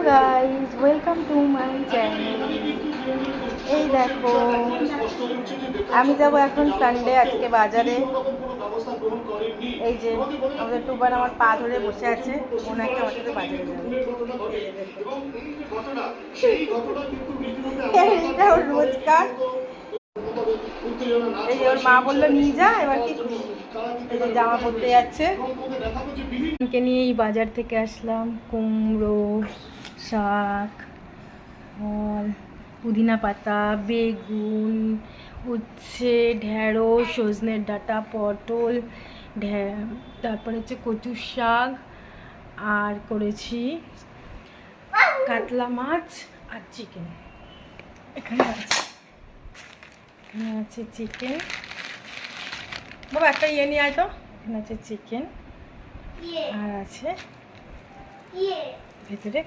Guys, welcome to my channel. এই দেখো, আমি যাব এখন সানডে আজকে বাজারে। এই যে আমাদের টুবার আমার পা ধরে বসে আছে, ওনাকে আমার সাথে বাজারে যাবে। এইটা ওর রোজকার। এই যে ওর মা বললো নিয়ে যা, এবার কি খুশি। এই যে জামা পরতে যাচ্ছে। নিয়ে এই বাজার থেকে আসলাম কুমড়ো, শাক, ফল, পুদিনা পাতা, বেগুন, উচ্ছে, ঢেঁড়স, সজনের ডাঁটা, পটল, তারপরে হচ্ছে কচুর শাক, আর করেছি কাতলা মাছ আর চিকেন। এখানে আছে চিকেন। বাবা একটা ইয়ে নিয়ে আয় তো। এখানে আছে চিকেন আর আছে ভেতরে